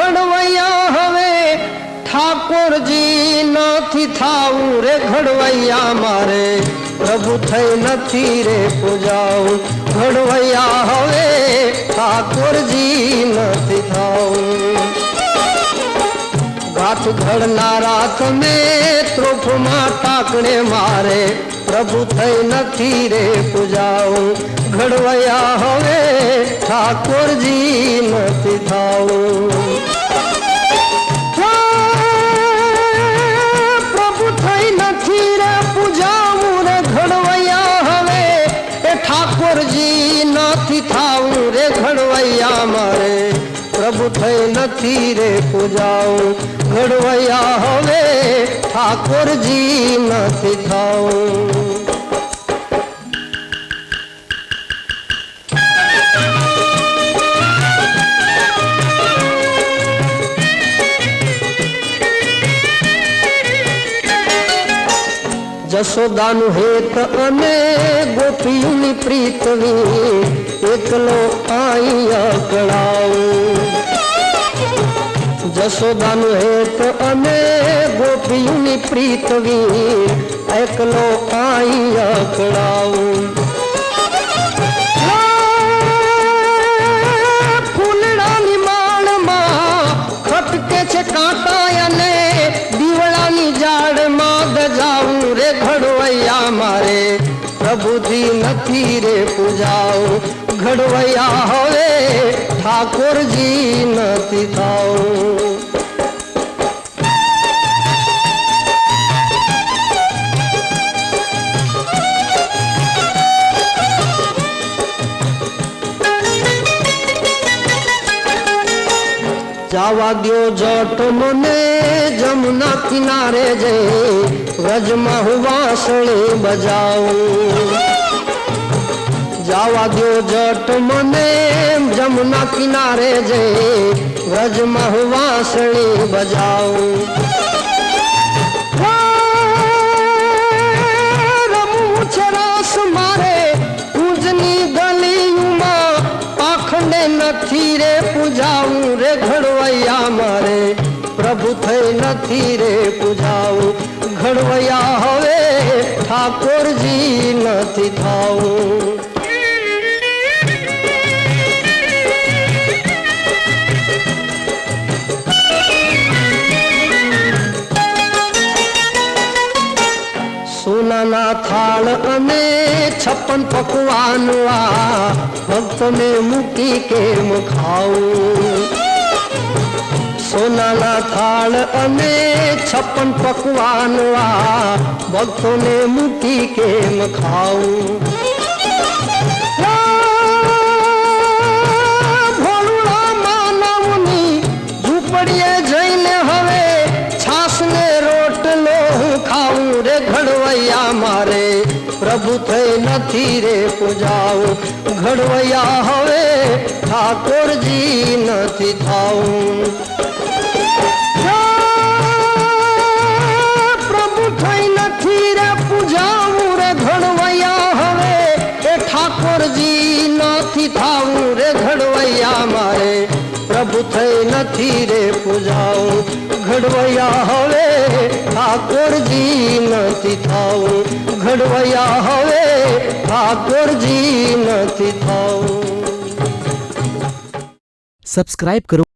ઘડવૈયા હવે ઠાકોરજી નથી થાવું રે ઘડવૈયા મારે પ્રભુ થઈ નથી રે પૂજાવું ઘડવૈયા હવે ઠાકોરજી નથી થાવું ઘાટ ઘડનારા તમે ત્રોફમાં ટાકણે મારે પ્રભુ થઈ નથી રે પૂજાવું ઘડવૈયા હવે ઠાકોરજી નથી થાવું પ્રભુ થઈ નથી રે પૂજાવું રે ઘડવૈયા હવે એ ઠાકોરજી નથી થાવું રે ઘડવૈયા મારે પ્રભુ થઈ નથી રે પૂજાવું ઘડવૈયા હવે ઠાકોરજી નથી થાવું જશોદાનું હેત અને ગોપીઓની પ્રીતવી એકલો આઈ અકળાવું જશોદાનું હેત અને ગોપીઓની પ્રીતવી એકલો આઈ અકળાવું ફૂલડાની માળમાં ખટકે છે કાંટા અને દીવડાની ઝાડમાં દજાવું રે ઘડવૈયા મારે પ્રભુજી નથી રે પૂજાવું ઘડવૈયા હવે ઠાકોરજી નથી થાવું જાવા દ્યો જટ મને જમુના કિનારે જઈ વ્રજમાં હું વાંસળી બજાવું જાવા દ્યો જટ મને જમુના કિનારે જઈ વ્રજમાં હું વાંસળી બજાવું રમવું છે રાસ મારે પૂજની ગલીમાં પાખંડે નથી રે પૂજાવું રે ઘડવૈયા મારે પ્રભુ થઈ નથી રે પૂજાવું ઘડવૈયા હવે ઠાકોરજી નથી થાવું સોનાના થાળ અને 56 પકવાન આ ભક્તને મૂકી કેમ ખાવું સોનાના થાળ અને 56 પકવાન આ ભક્તોને મૂકી કેમ ખાવું ભોળુડા માનવની ઝૂંપડીએ જઈને હવે છાસને રોટલો હું ખાવું રે ઘડવૈયા મારે પ્રભુ થઈ નથી રે પૂજાવું ઘડવૈયા હવે ઠાકોરજી નથી થાવું પ્રભુ થઈ નથી રે પૂજાવું રે ઘડવૈયા હવે એ ઠાકોરજી નથી થાવું રે ઘડવૈયા મારે પ્રભુ થઈ નથી રે પૂજાવું ઘડવૈયા હવે ઠાકોરજી નથી થાવું ઘડવૈયા હવે ઠાકોરજી નથી થાવું સબસ્ક્રાઇબ કરો